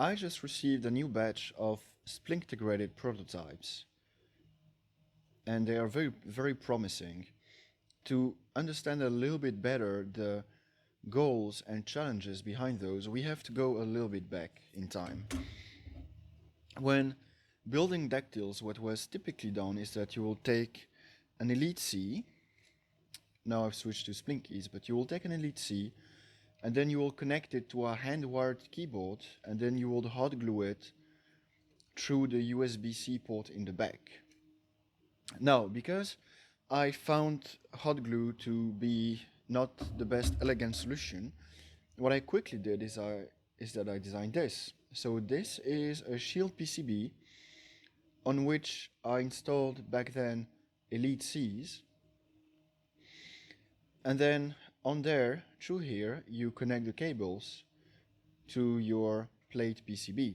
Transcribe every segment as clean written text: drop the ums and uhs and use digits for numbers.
I just received a new batch of Splink integrated prototypes, and they are very promising. To understand a little bit better the goals and challenges behind those, we have to go a little bit back in time. When building Dactyls, what was typically done is that you will take an Elite C. Now I've switched to Splinkies, but you will take an Elite C, and then you will connect it to a hand-wired keyboard, and then you will hot glue it through the USB-C port in the back. Now, because I found hot glue to be not the best elegant solution, what I quickly did is that I designed this. So this is a Shield PCB on which I installed back then Elite Cs, and then on there, through here, you connect the cables to your plate PCB.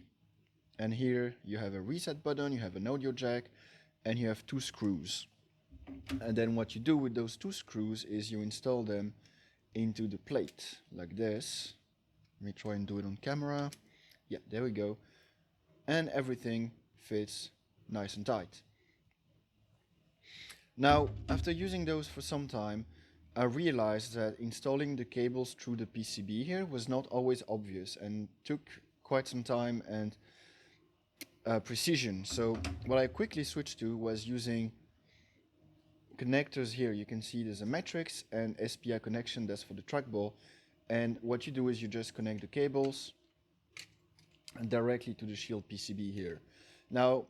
And here you have a reset button, you have an audio jack, and you have two screws. And then what you do with those two screws is you install them into the plate, like this. Let me try and do it on camera. Yeah, there we go. And everything fits nice and tight. Now, after using those for some time, I realized that installing the cables through the PCB here was not always obvious and took quite some time and precision. So what I quickly switched to was using connectors here. You can see there's a matrix and SPI connection, that's for the trackball. And what you do is you just connect the cables directly to the Shield PCB here. Now,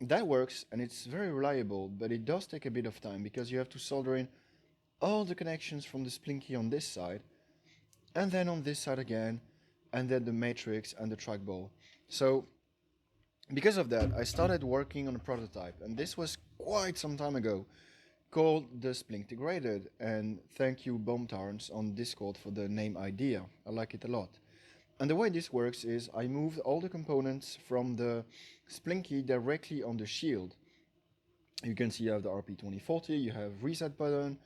that works and it's very reliable, but it does take a bit of time because you have to solder in all the connections from the Splinky on this side, and then on this side again, and then the matrix and the trackball. So because of that, I started working on a prototype, and this was quite some time ago, called the Splink Integrated. And thank you, Boomtarns, on Discord for the name idea. I like it a lot. And the way this works is I moved all the components from the Splinky directly on the Shield. You can see you have the RP2040, you have reset button,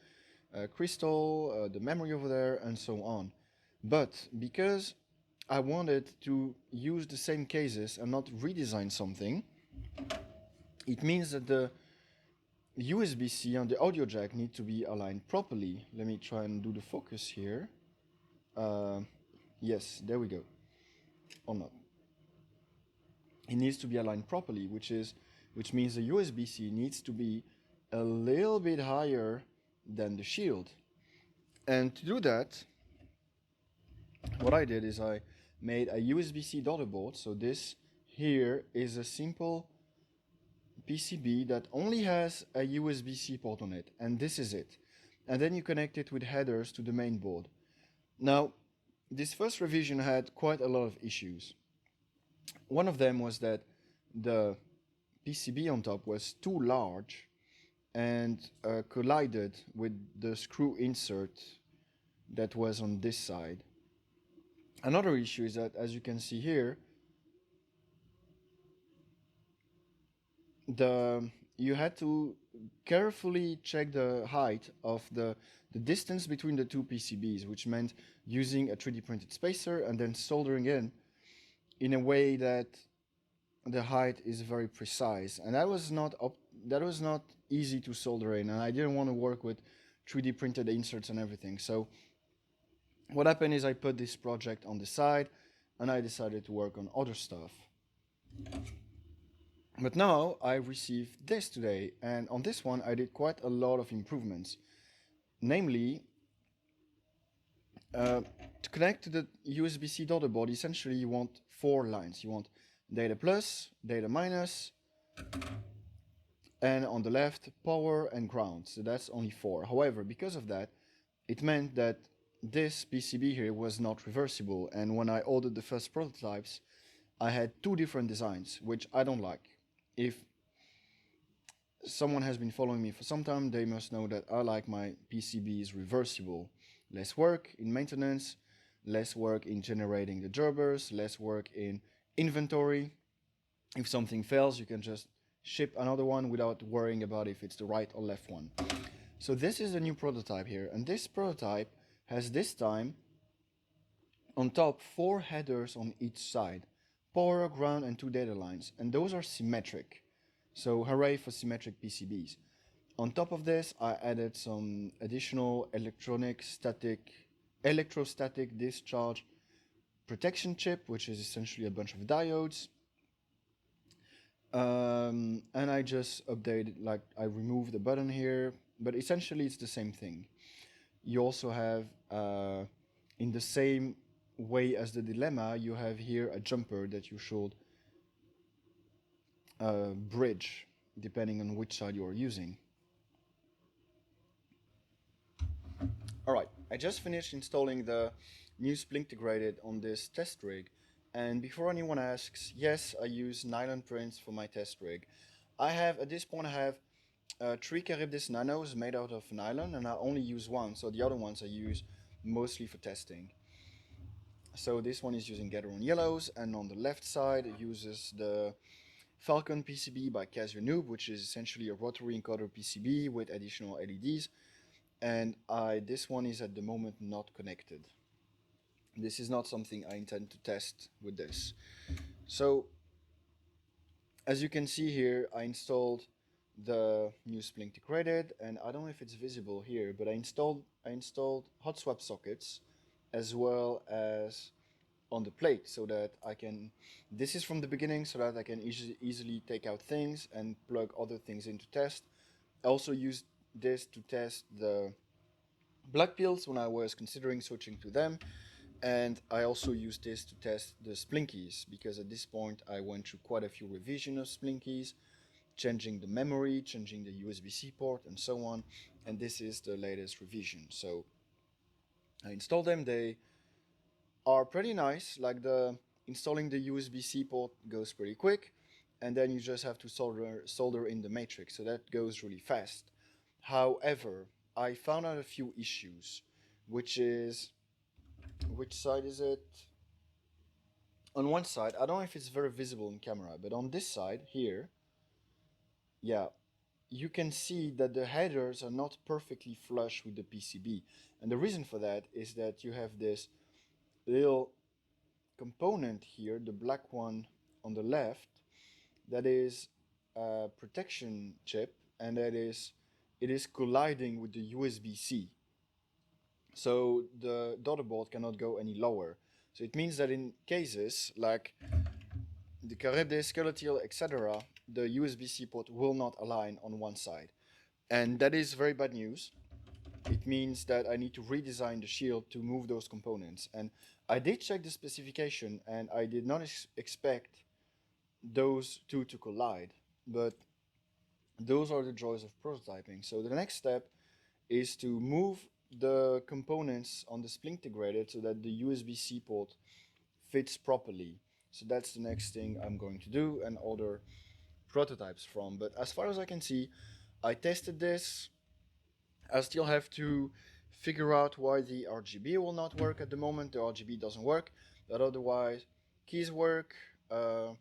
crystal, the memory over there, and so on. But because I wanted to use the same cases and not redesign something, it means that the USB-C and the audio jack need to be aligned properly. Let me try and do the focus here. Yes, there we go. Or not. It needs to be aligned properly, which means the USB-C needs to be a little bit higher than the Shield. And to do that, what I did is I made a USB-C daughter board. So this here is a simple PCB that only has a USB-C port on it, and this is it. And then you connect it with headers to the main board. Now, this first revision had quite a lot of issues. One of them was that the PCB on top was too large and collided with the screw insert that was on this side. Another issue is that, as you can see here, you had to carefully check the height of the distance between the two PCBs, which meant using a 3D printed spacer and then soldering in a way that the height is very precise. And that was not easy to solder in, and I didn't want to work with 3D printed inserts and everything. So what happened is I put this project on the side and I decided to work on other stuff. But now I received this today, and on this one I did quite a lot of improvements. Namely, to connect to the USB-C daughter board, essentially you want 4 lines. You want data plus, data minus, and on the left, power and ground. So that's only 4. However, because of that, it meant that this PCB here was not reversible. And when I ordered the first prototypes, I had 2 different designs, which I don't like. If someone has been following me for some time, they must know that I like my PCBs reversible. Less work in maintenance, less work in generating the gerbers, less work in inventory. If something fails, you can just ship another one without worrying about if it's the right or left one. So this is the new prototype here, and this prototype has this time on top 4 headers on each side. power, ground, and two data lines, and those are symmetric. So hooray for symmetric PCBs. On top of this, I added some additional electrostatic discharge protection chip, which is essentially a bunch of diodes. And I just updated, like I removed the button here, but essentially it's the same thing. You also have, in the same way as the dilemma, you have here a jumper that you should bridge depending on which side you are using. Alright, I just finished installing the new Splintegrated on this test rig, and before anyone asks, yes, I use nylon prints for my test rig. At this point I have 3 Charybdis Nanos made out of nylon, and I only use one, so the other ones I use mostly for testing. So this one is using Gateron Yellows, and on the left side it uses the Falcon PCB by Casio Noob, which is essentially a rotary encoder PCB with additional LEDs. And this one is at the moment not connected. This is not something I intend to test with this. So, as you can see here, I installed the new Splintegrated, and I don't know if it's visible here, but I installed hot swap sockets as well as on the plate, so that I can, this is from the beginning, so that I can easily take out things and plug other things in to test. I also used this to test the black pills when I was considering switching to them, and I also used this to test the Splinkies, because at this point I went through quite a few revisions of Splinkies, changing the memory, changing the USB-C port, and so on, and this is the latest revision. So I installed them. They are pretty nice. Like, installing the USB-C port goes pretty quick, and then you just have to solder in the matrix, so that goes really fast. However, I found out a few issues, which side is it? On one side, I don't know if it's very visible in camera, but on this side here, yeah, you can see that the headers are not perfectly flush with the PCB. And the reason for that is that you have this little component here, the black one on the left, that is a protection chip, and it is colliding with the USB-C. So the daughterboard cannot go any lower. So it means that in cases like the Charybdis, Skelotil, etc., the USB-C port will not align on one side. And that is very bad news. It means that I need to redesign the shield to move those components. And I did check the specification, and I did not expect those two to collide. But those are the joys of prototyping. So the next step is to move the components on the Splintegrated so that the USB-C port fits properly. So that's the next thing I'm going to do and order prototypes from. But as far as I can see, I tested this. I still have to figure out why the RGB will not work at the moment. The RGB doesn't work, but otherwise keys work, the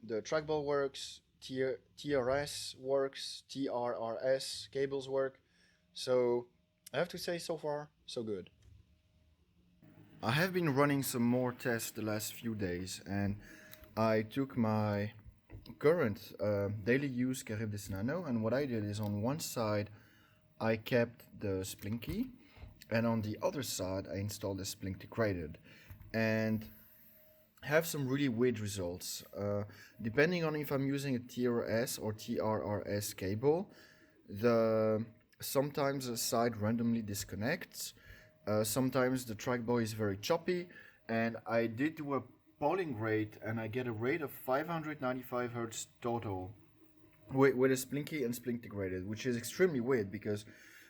trackball works, TRS works, TRRS cables work. So I have to say, so far, so good. I have been running some more tests the last few days, and I took my current daily use Charybdis Nano, and what I did is, on one side I kept the Splinky, and on the other side I installed the Splintegrated, and have some really weird results. Depending on if I'm using a TRS or TRRS cable, sometimes the side randomly disconnects. Sometimes the trackball is very choppy, and I did do a polling rate, and I get a rate of 595 Hz total with a Splinky and Splintegrated, which is extremely weird, because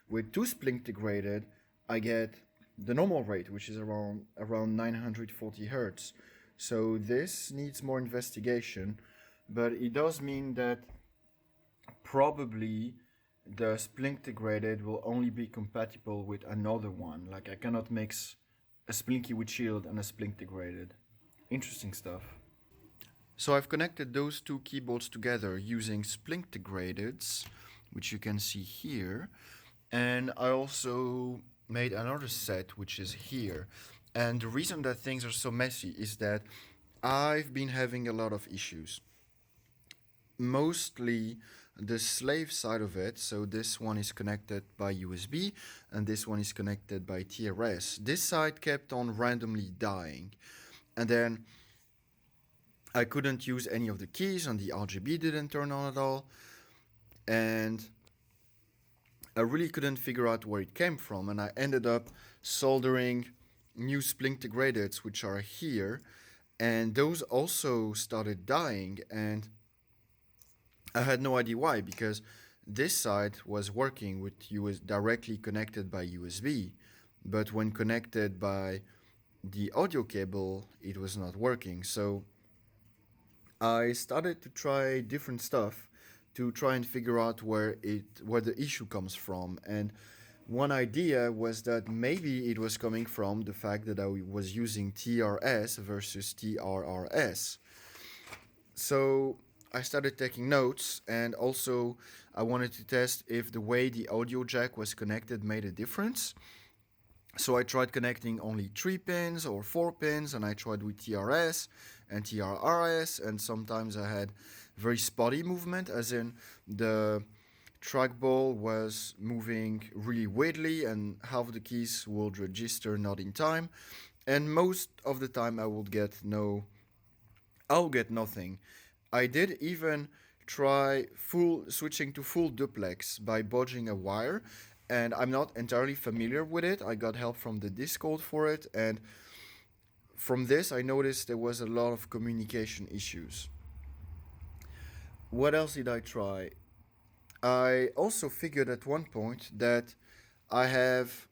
with two Splintegrated I get the normal rate, which is around 940 Hz. So this needs more investigation, but it does mean that probably the Splintegrated will only be compatible with another one. Like, I cannot mix a Splinky with Shield and a Splintegrated. Interesting stuff. So I've connected those two keyboards together using Splintegrateds, which you can see here, and I also made another set, which is here. And the reason that things are so messy is that I've been having a lot of issues. Mostly the slave side of it, so this one is connected by USB and this one is connected by TRS. This side kept on randomly dying, and then I couldn't use any of the keys and the RGB didn't turn on at all, and I really couldn't figure out where it came from, and I ended up soldering new Splintegrated, which are here, and those also started dying, and I had no idea why, because this side was working with US directly connected by USB, but when connected by the audio cable, it was not working. So I started to try different stuff to try and figure out where the issue comes from. And one idea was that maybe it was coming from the fact that I was using TRS versus TRRS. So I started taking notes, and also I wanted to test if the way the audio jack was connected made a difference. So I tried connecting only 3 pins or 4 pins, and I tried with TRS and TRRS, and sometimes I had very spotty movement, as in the trackball was moving really weirdly and half the keys would register not in time, and most of the time I'll get nothing. I did even try full switching to full duplex by bodging a wire, and I'm not entirely familiar with it. I got help from the Discord for it, and from this I noticed there was a lot of communication issues. What else did I try? I also figured at one point that I have,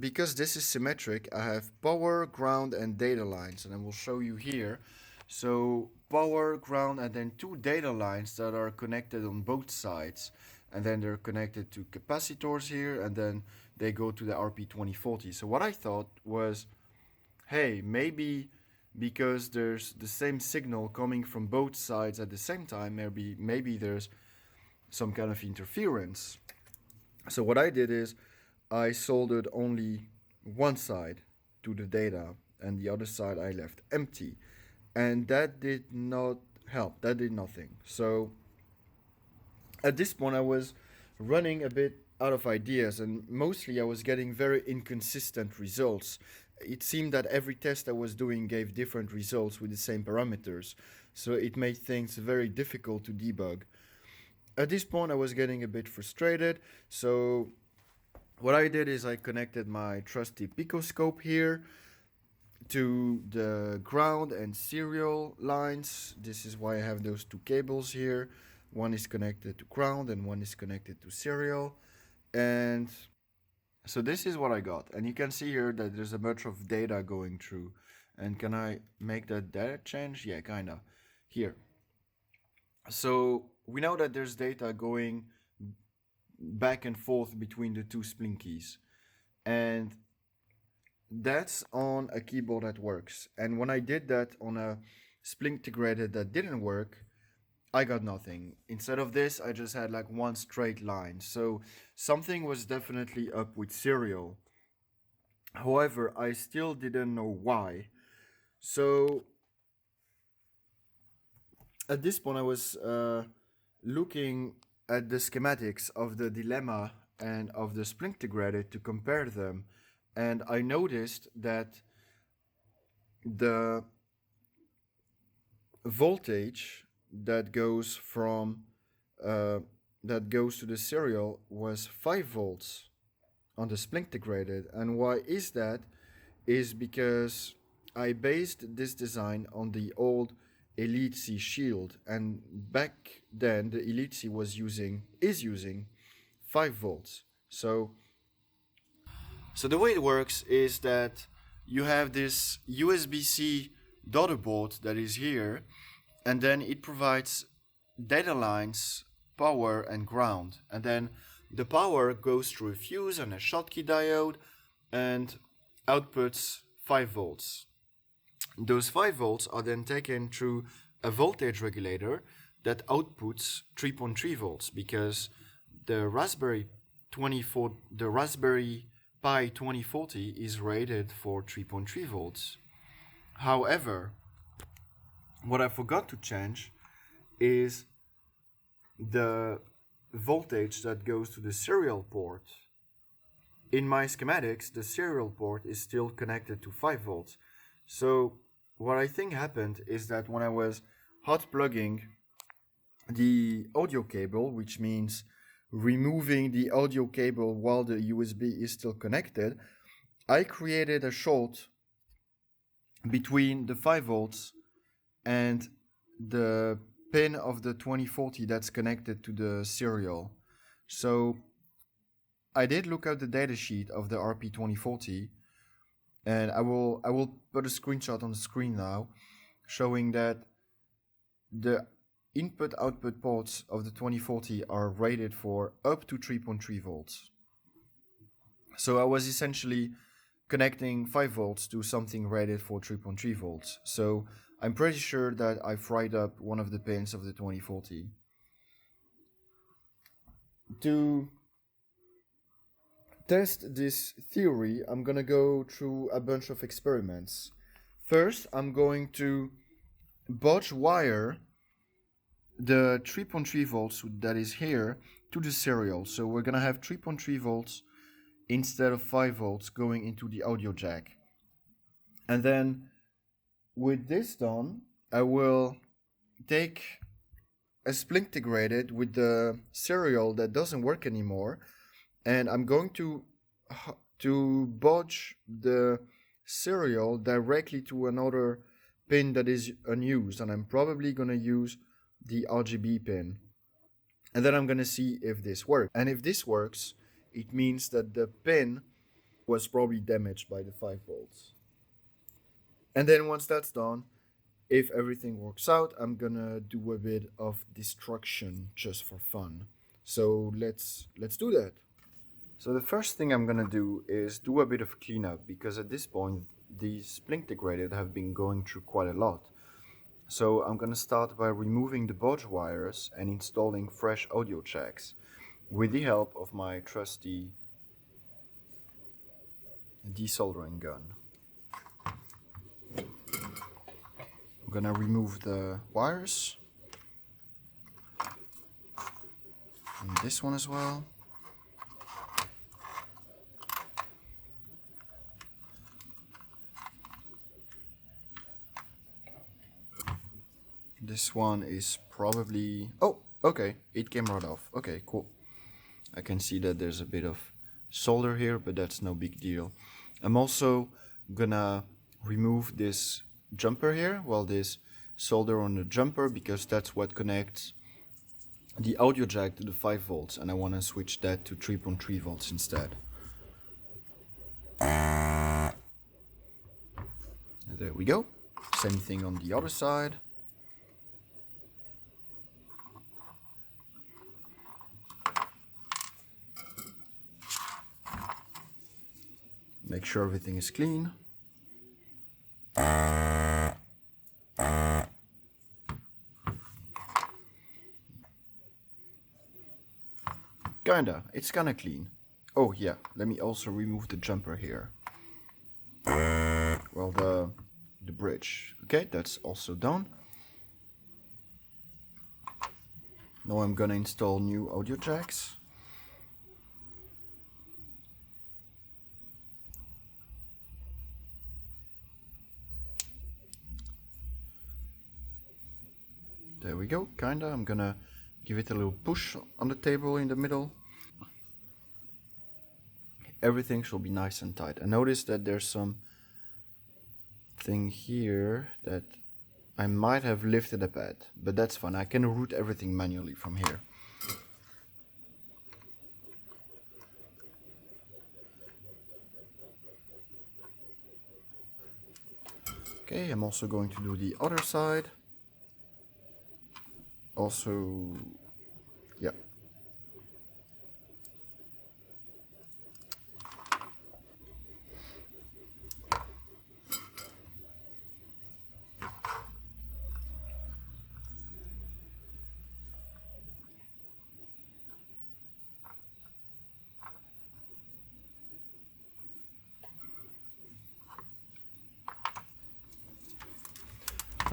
because this is symmetric, I have power, ground, and data lines, and I will show you here. So power, ground, and then 2 data lines that are connected on both sides, and then they're connected to capacitors here, and then they go to the RP2040. So what I thought was, hey, maybe because there's the same signal coming from both sides at the same time, maybe there's some kind of interference. So what I did is I soldered only one side to the data and the other side I left empty. And that did not help. That did nothing. So at this point I was running a bit out of ideas, and mostly I was getting very inconsistent results. It seemed that every test I was doing gave different results with the same parameters, so it made things very difficult to debug. At this point I was getting a bit frustrated, so what I did is I connected my trusty Picoscope here to the ground and serial lines. This is why I have those 2 cables here. One is connected to ground and one is connected to serial. And so this is what I got. And you can see here that there's a bunch of data going through. And can I make that data change? Yeah, kinda. Here. So we know that there's data going back and forth between the 2 Splinkies. And that's on a keyboard that works. And when I did that on a Splintegrated that didn't work, I got nothing. Instead of this, I just had like one straight line. So something was definitely up with serial. However, I still didn't know why. So at this point, I was looking at the schematics of the dilemma and of the Splintegrated to compare them. And I noticed that the voltage that goes from that goes to the serial was 5 volts on the Splintegrated. And why is that? Is because I based this design on the old Elite C shield, and back then the Elite C is using 5 volts. So the way it works is that you have this USB-C daughter board that is here, and then it provides data lines, power, and ground. And then the power goes through a fuse and a Schottky diode and outputs 5 volts. Those 5 volts are then taken through a voltage regulator that outputs 3.3 volts, because the Raspberry Pi 2040 is rated for 3.3 volts. However, What I forgot to change is the voltage that goes to the serial port. In my schematics, the serial port is still connected to 5 volts. So what I think happened is that when I was hot plugging the audio cable, which means removing the audio cable while the USB is still connected, I created a short between the 5 volts and the pin of the 2040 that's connected to the serial. So I did look at the datasheet of the RP2040, and I will put a screenshot on the screen now showing that the input output ports of the 2040 are rated for up to 3.3 volts. So I was essentially connecting 5 volts to something rated for 3.3 volts. So I'm pretty sure that I fried up one of the pins of the 2040. To test this theory, I'm gonna go through a bunch of experiments. First, I'm going to bodge wire the 3.3 volts that is here to the serial. So we're gonna have 3.3 volts instead of 5 volts going into the audio jack. And then with this done, I will take a splintegrated with the serial that doesn't work anymore, and I'm going to bodge the serial directly to another pin that is unused, and I'm probably going to use the RGB pin. And then I'm going to see if this works. And if this works, it means that the pin was probably damaged by the 5 volts. And then once that's done, if everything works out, I'm gonna do a bit of destruction just for fun. So let's do that. So the first thing I'm gonna do is do a bit of cleanup, because at this point these splintegrated have been going through quite a lot. So I'm gonna start by removing the bodge wires and installing fresh audio jacks with the help of my trusty desoldering gun. I'm gonna remove the wires and this one as well. This one is probably... oh, okay, it came right off. Okay, cool. I can see that there's a bit of solder here, but that's no big deal. I'm also gonna remove this jumper here, well, this solder on the jumper, because that's what connects the audio jack to the 5 volts, and I want to switch that to 3.3 volts instead. There we go. Same thing on the other side. Make sure everything is clean. Kinda, it's kinda clean. Oh yeah, let me also remove the jumper here. Well, the bridge. Okay, that's also done. Now I'm gonna install new audio jacks. There we go, kinda. I'm gonna give it a little push on the table in the middle. Everything should be nice and tight. I notice that there's some thing here that I might have lifted a pad, but that's fine. I can route everything manually from here. Okay, I'm also going to do the other side. Also, yeah.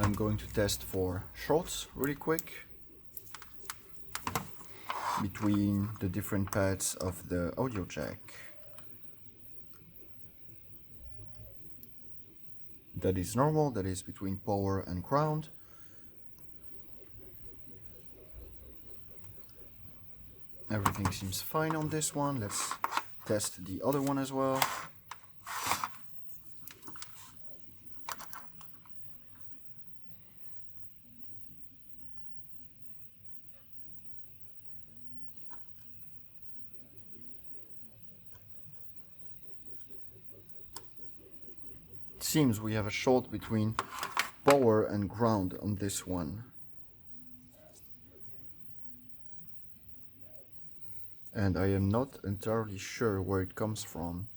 I'm going to test for shorts really quick between the different pads of the audio jack. That is normal, that is between power and ground. Everything seems fine on this one. Let's test the other one as well. It seems we have a short between power and ground on this one. And I am not entirely sure where it comes from.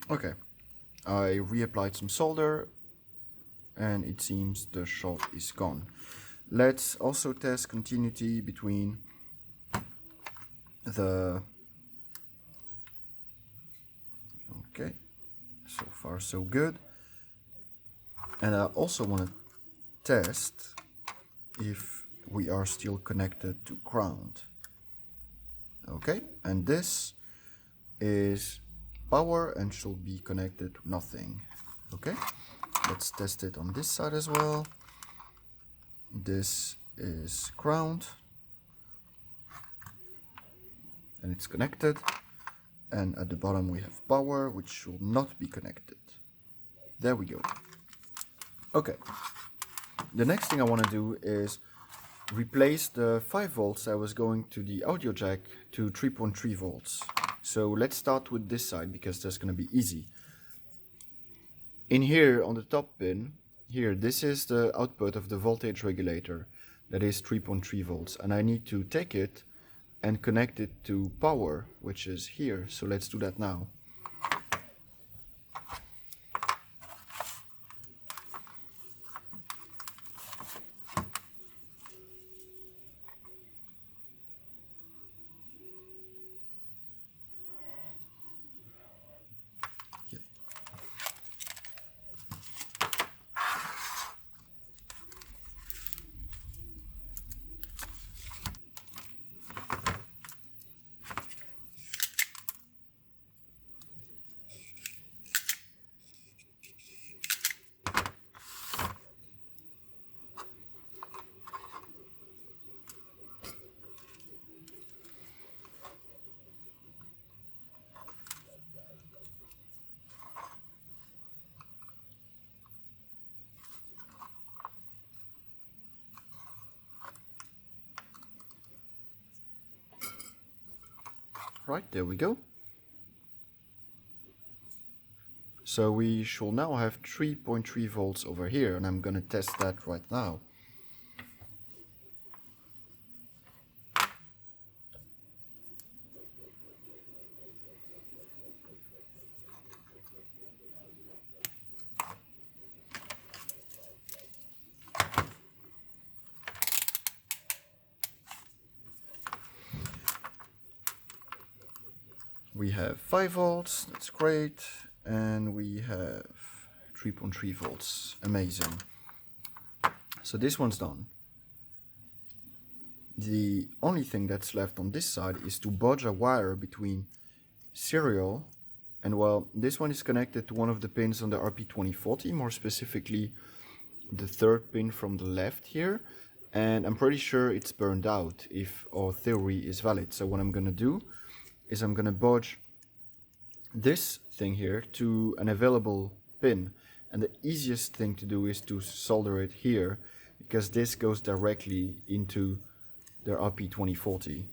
Okay, I reapplied some solder and it seems the short is gone. Let's also test continuity between the... Okay, so far so good. And I also want to test if we are still connected to ground. Okay, and this is power and should be connected to nothing. Okay, let's test it on this side as well. This is ground and it's connected, and at the bottom we have power, which should not be connected. There we go. Okay, the next thing I want to do is replace the 5 volts I was going to the audio jack to 3.3 volts. So let's start with this side because that's going to be easy. In here on the top pin, here, this is the output of the voltage regulator. That is 3.3 volts. And I need to take it and connect it to power, which is here. So let's do that now. Right, there we go. So we shall now have 3.3 volts over here, and I'm going to test that right now. We have 5 volts, that's great, and we have 3.3 volts, amazing. So this one's done. The only thing that's left on this side is to bodge a wire between serial and, well, this one is connected to one of the pins on the RP2040, more specifically the third pin from the left here, and I'm pretty sure it's burned out if our theory is valid. So what I'm gonna do is I'm gonna bodge this thing here to an available pin, and the easiest thing to do is to solder it here because this goes directly into the RP2040.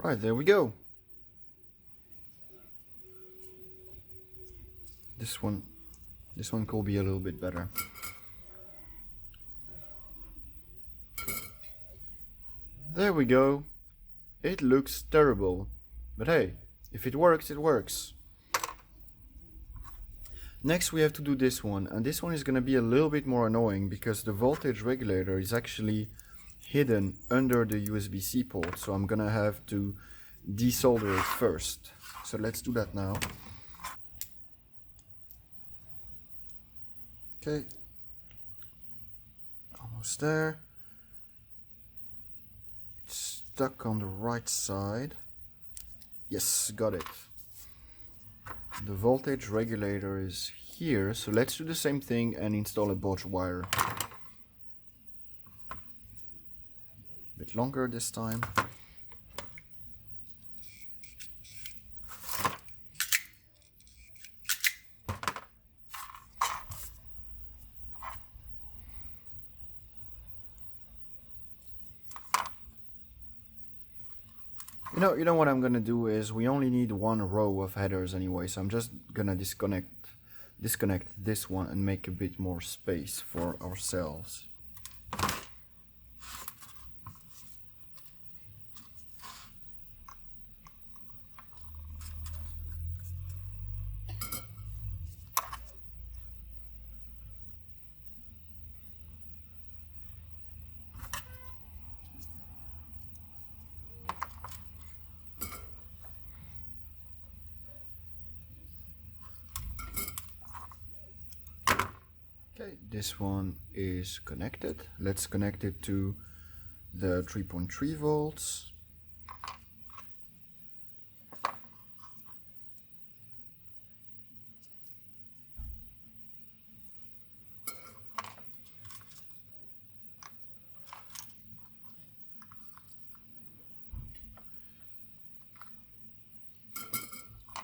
Right, there we go. This one could be a little bit better. There we go. It looks terrible, but hey, if it works, it works. Next we have to do this one, and this one is gonna be a little bit more annoying because the voltage regulator is actually hidden under the USB-C port, so I'm gonna have to desolder it first. So let's do that now. Okay, almost there. It's stuck on the right side. Yes, got it. The voltage regulator is here, so let's do the same thing and install a Bosch wire. A bit longer this time. You know what I'm gonna do is we only need one row of headers anyway, so I'm just gonna disconnect this one and make a bit more space for ourselves. Okay, this one is connected. Let's connect it to the 3.3 volts.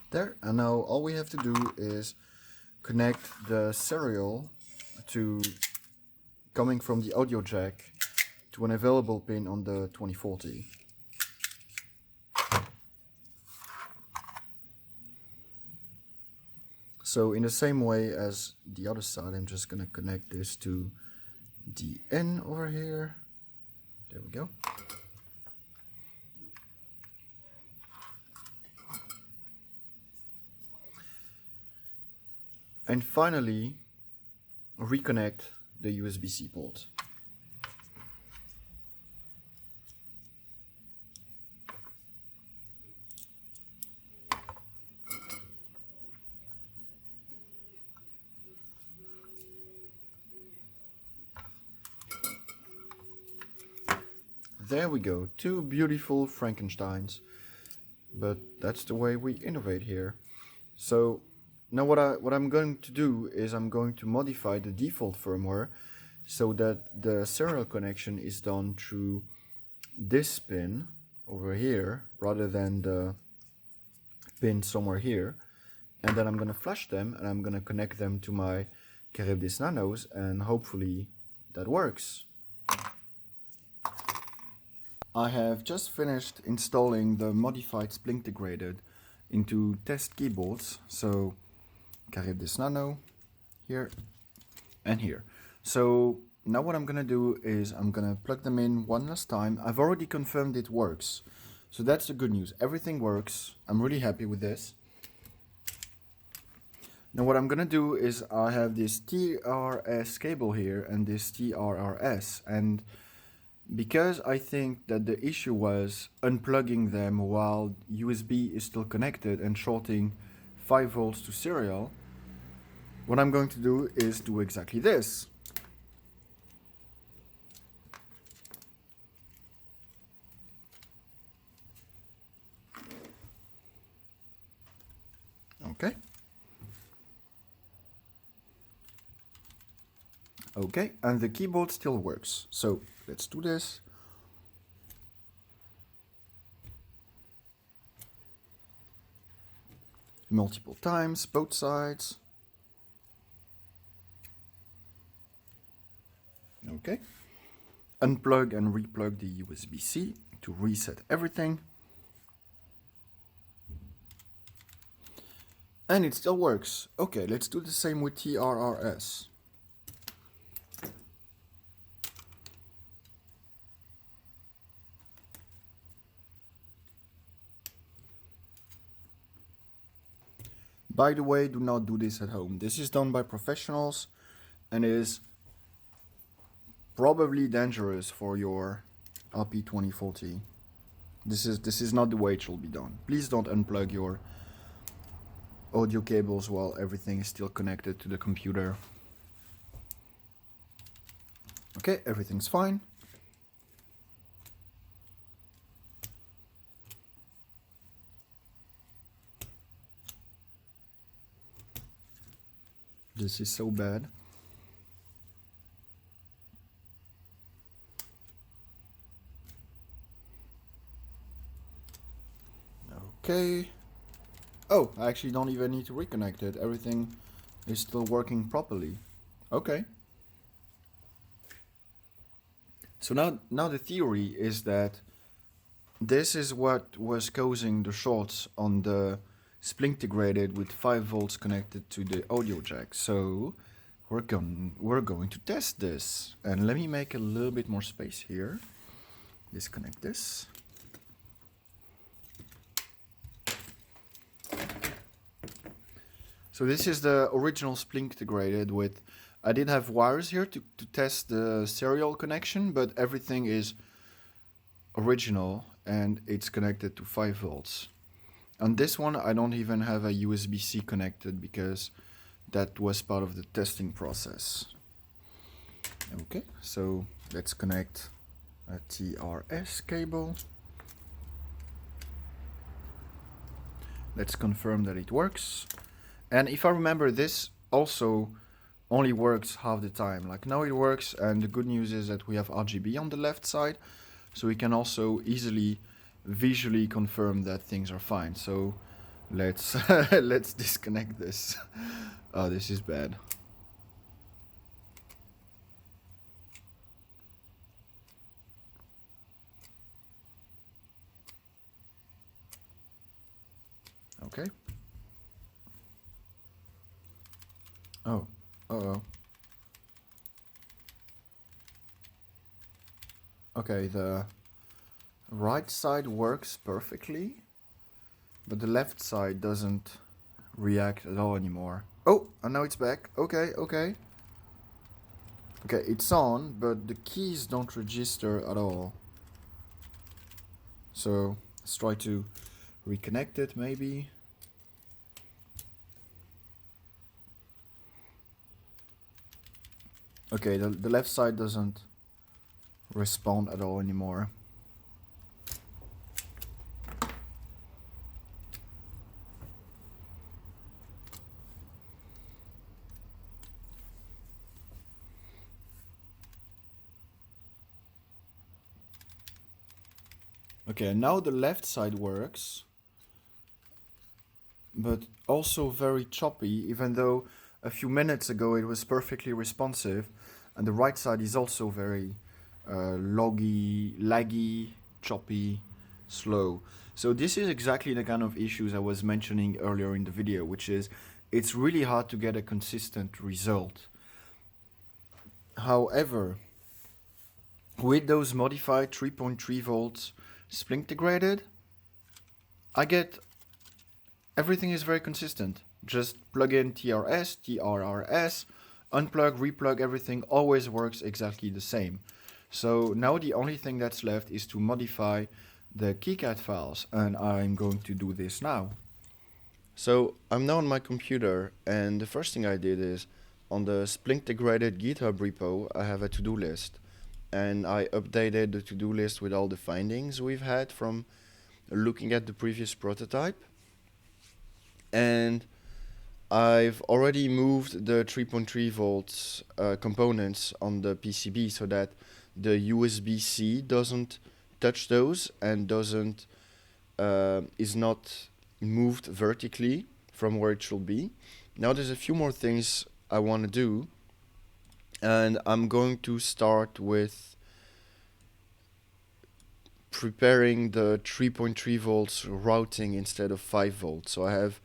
There, and now all we have to do is connect the serial to coming from the audio jack to an available pin on the 2040. So in the same way as the other side, I'm just gonna connect this to the N over here. There we go. And finally, reconnect the USB-C port. There we go, two beautiful Frankensteins. But that's the way we innovate here. So now what I'm going to do is I'm going to modify the default firmware so that the serial connection is done through this pin over here rather than the pin somewhere here. And then I'm going to flash them and I'm going to connect them to my Charybdis Nanos, and hopefully that works. I have just finished installing the modified Splintegrated into test keyboards, so Charybdis Nano here and here. So now what I'm gonna do is I'm gonna plug them in one last time. I've already confirmed it works, so that's the good news. Everything works. I'm really happy with this. Now what I'm gonna do is I have this TRS cable here and this TRRS, and because I think that the issue was unplugging them while USB is still connected and shorting 5 volts to serial, what I'm going to do is do exactly this. Okay. Okay, and the keyboard still works. So let's do this. Multiple times, both sides. Okay. Unplug and replug the USB-C to reset everything. And it still works. Okay, let's do the same with TRRS. By the way, do not do this at home. This is done by professionals and is probably dangerous for your RP2040. This is not the way it should be done. Please don't unplug your audio cables while everything is still connected to the computer. Okay, everything's fine. This is so bad. Okay. Oh, I actually don't even need to reconnect it. Everything is still working properly. Okay. So now the theory is that this is what was causing the shorts on the Splintegrated with 5 volts connected to the audio jack. So we're going to test this. And let me make a little bit more space here. Disconnect this. So this is the original Splintegrated with, I did have wires here to test the serial connection, but everything is original and it's connected to 5 volts. On this one, I don't even have a USB-C connected because that was part of the testing process. Okay, so let's connect a TRS cable. Let's confirm that it works. And if I remember, this also only works half the time. Like now it works, and the good news is that we have RGB on the left side, so we can also easily visually confirm that things are fine. So let's let's disconnect this. Oh, this is bad. Okay. Oh. Uh-oh. Okay, the right side works perfectly, but the left side doesn't react at all anymore. Oh, and now it's back. Okay, okay. Okay, it's on, but the keys don't register at all. So let's try to reconnect it maybe. Okay, the left side doesn't respond at all anymore. Okay, now the left side works, but also very choppy, even though a few minutes ago it was perfectly responsive, and the right side is also very laggy, choppy, slow. So this is exactly the kind of issues I was mentioning earlier in the video, which is it's really hard to get a consistent result. However, with those modified 3.3 volts Splintegrated, I get everything is very consistent. Just plug in TRS, TRRS, unplug, replug, everything always works exactly the same. So now the only thing that's left is to modify the KiCad files, and I'm going to do this now. So I'm now on my computer, and the first thing I did is on the Splintegrated GitHub repo, I have a to-do list, and I updated the to-do list with all the findings we've had from looking at the previous prototype. And I've already moved the 3.3 volts components on the PCB so that the USB-C doesn't touch those and doesn't is not moved vertically from where it should be. Now there's a few more things I want to do, and I'm going to start with preparing the 3.3 volts routing instead of 5 volts. So I have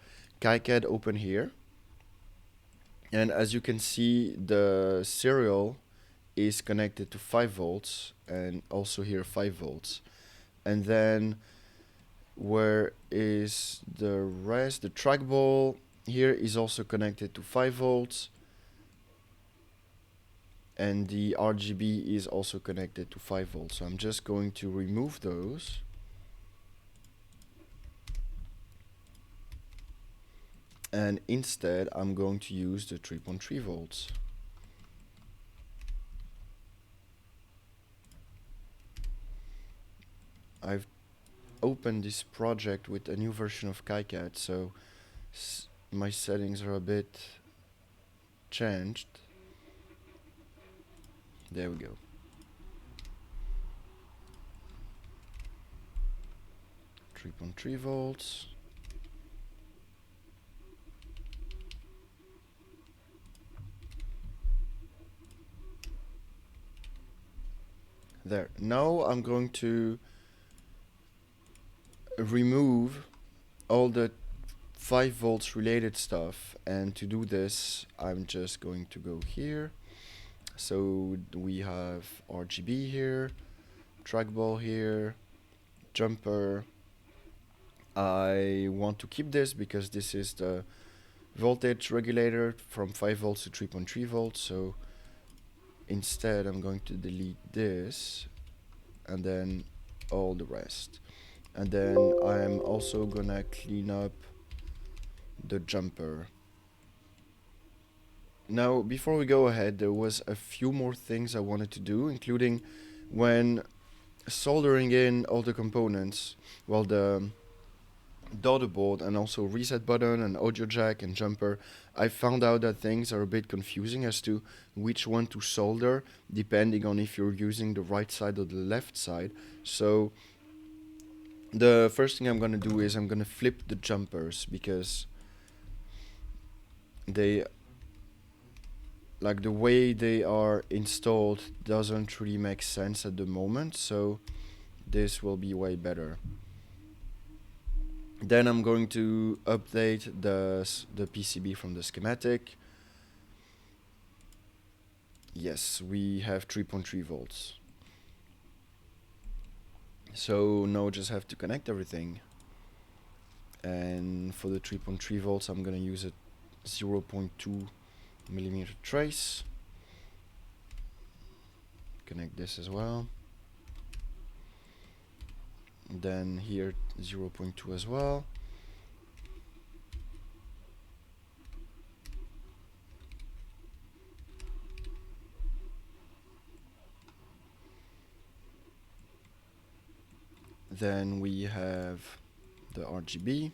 KiCad open here. And as you can see, the serial is connected to 5 volts, and also here 5 volts. And then where is the rest? The trackball here is also connected to 5 volts, and the RGB is also connected to 5 volts. So I'm just going to remove those. And instead I'm going to use the 3.3 volts. I've opened this project with a new version of KiCad, so my settings are a bit changed. There we go. 3.3 volts. There. Now I'm going to remove all the 5 volts related stuff, and to do this I'm just going to go here. So we have RGB here, trackball here, jumper. I want to keep this because this is the voltage regulator from 5 volts to 3.3 volts. So instead I'm going to delete this and then all the rest. And then I'm also gonna clean up the jumper. Now, before we go ahead, there was a few more things I wanted to do, including when soldering in all the components, well, the daughter board and also reset button and audio jack and jumper, I found out that things are a bit confusing as to which one to solder, depending on if you're using the right side or the left side. So the first thing I'm gonna do is I'm gonna flip the jumpers, because they, like, the way they are installed doesn't really make sense at the moment, so this will be way better. Then I'm going to update the PCB from the schematic. Yes, we have 3.3 volts. So now just have to connect everything. And for the 3.3 volts, I'm gonna use a 0.2 millimeter trace. Connect this as well. Then here 0.2 as well. Then we have the RGB.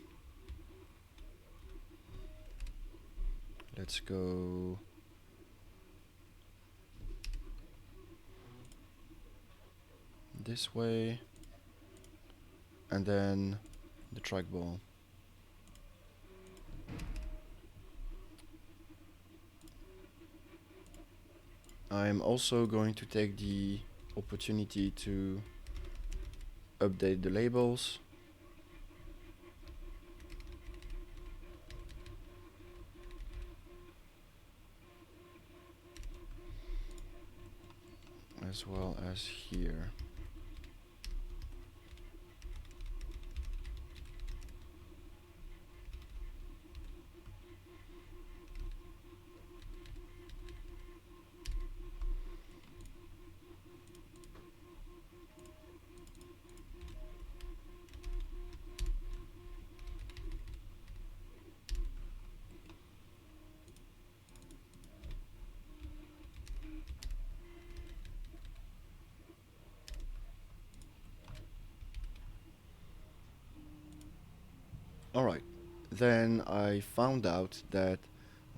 Let's go this way, and then the trackball. I'm also going to take the opportunity to update the labels. As well as here. Alright, then I found out that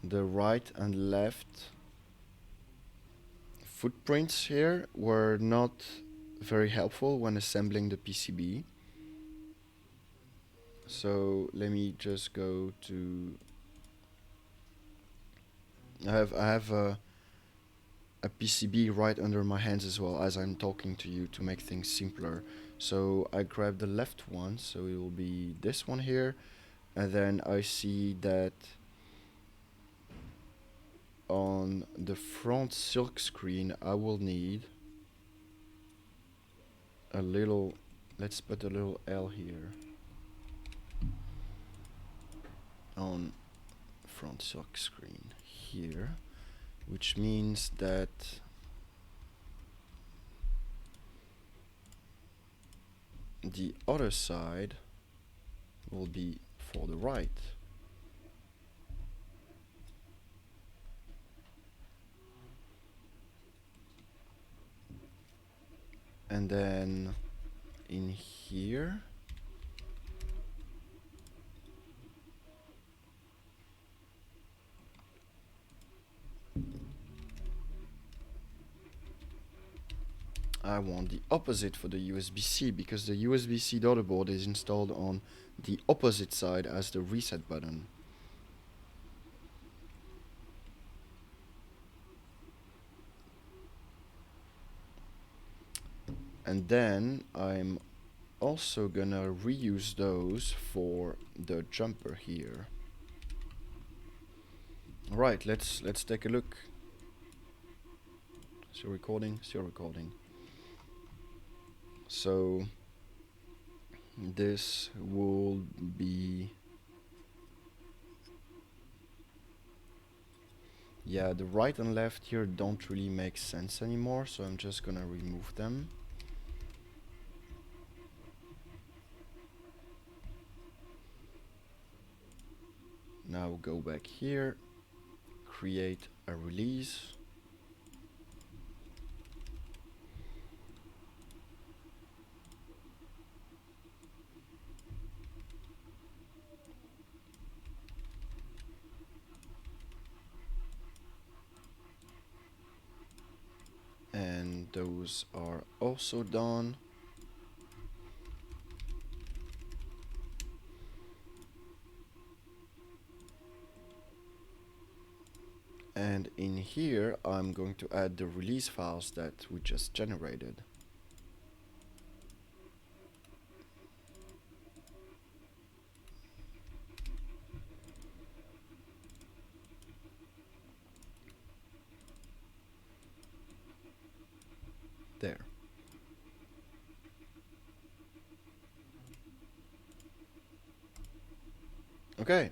the right and left footprints here were not very helpful when assembling the PCB. So let me just go to, I have a PCB right under my hands as well as I'm talking to you to make things simpler. So I grab the left one, so it will be this one here, And then I see that on the front silk screen I will need a little, let's put a little L here on front silk screen here, which means that the other side will be for the right. And then in here I want the opposite for the USB-C, because the USB-C daughterboard is installed on the opposite side as the reset button. And then I'm also gonna reuse those for the jumper here. Alright, let's take a look. Still recording? Still recording. So this will be, yeah, the right and left here don't really make sense anymore, so I'm just gonna remove them. Now go back here, create a release. And those are also done. And in here I'm going to add the release files that we just generated. There. Okay.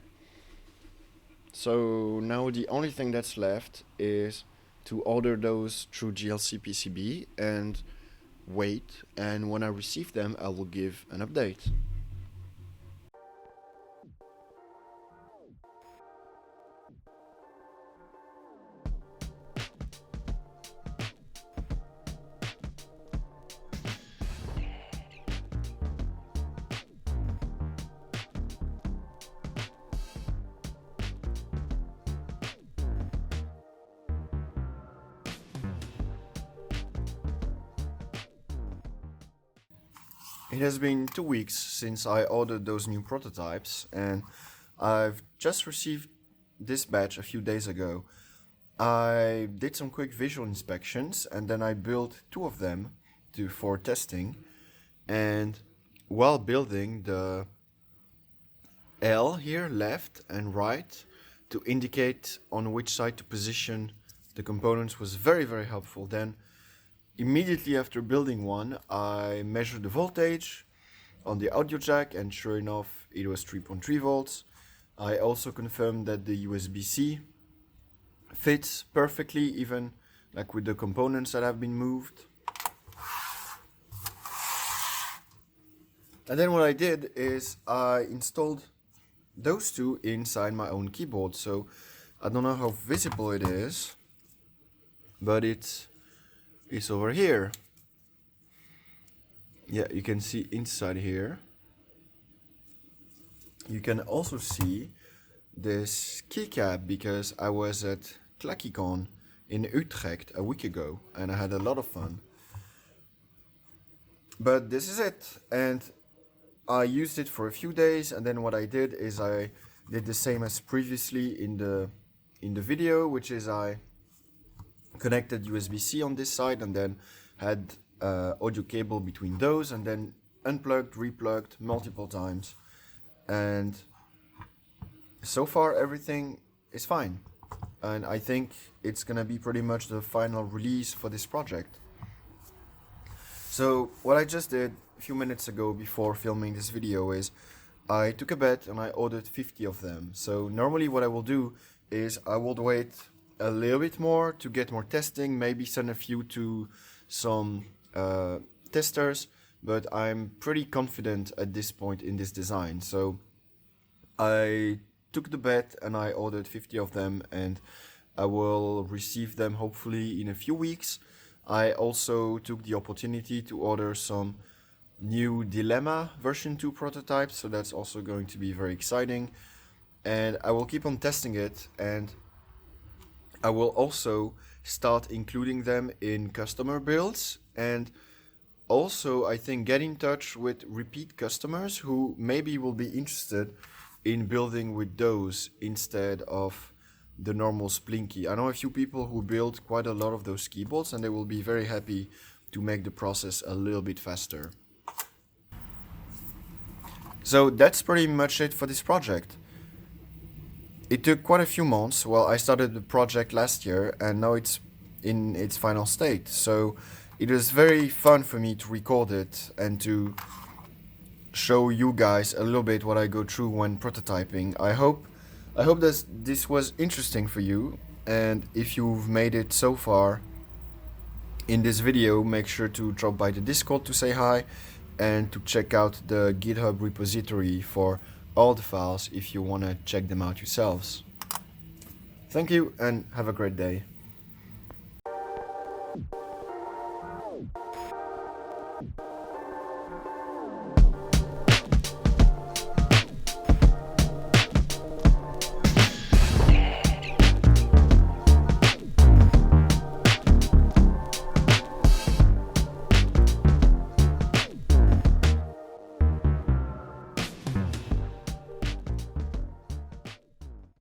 So now the only thing that's left is to order those through GLC PCB and wait, and when I receive them I will give an update. It has been 2 weeks since I ordered those new prototypes, and I've just received this batch a few days ago. I did some quick visual inspections and then I built 2 of them for testing. And while building, the L here, left and right, to indicate on which side to position the components was very, very helpful. Then immediately after building one, I measured the voltage on the audio jack, and sure enough it was 3.3 volts. I also confirmed that the USB-C fits perfectly, even like with the components that have been moved. And then what I did is I installed those 2 inside my own keyboard. So I don't know how visible it is, but it's over here. Yeah, you can see inside here. You can also see this keycap, because I was at Clackicon in Utrecht a week ago and I had a lot of fun. But this is it, and I used it for a few days, and then what I did is I did the same as previously in the video, which is I connected USB-C on this side and then had audio cable between those, and then unplugged, replugged multiple times, and so far everything is fine, and I think it's gonna be pretty much the final release for this project. So what I just did a few minutes ago before filming this video is I took a bet and I ordered 50 of them. So normally what I will do is I will wait a little bit more to get more testing, maybe send a few to some testers, but I'm pretty confident at this point in this design. So I took the bet and I ordered 50 of them, and I will receive them hopefully in a few weeks. I also took the opportunity to order some new Dilemma version 2 prototypes, so that's also going to be very exciting. And I will keep on testing it, and I will also start including them in customer builds, and also I think get in touch with repeat customers who maybe will be interested in building with those instead of the normal Splinky. I know a few people who build quite a lot of those keyboards, and they will be very happy to make the process a little bit faster. So that's pretty much it for this project. It took quite a few months. Well, I started the project last year and now it's in its final state. So it was very fun for me to record it and to show you guys a little bit what I go through when prototyping. I hope that this was interesting for you, and if you've made it so far in this video, make sure to drop by the Discord to say hi and to check out the GitHub repository for all the files if you want to check them out yourselves. Thank you and have a great day.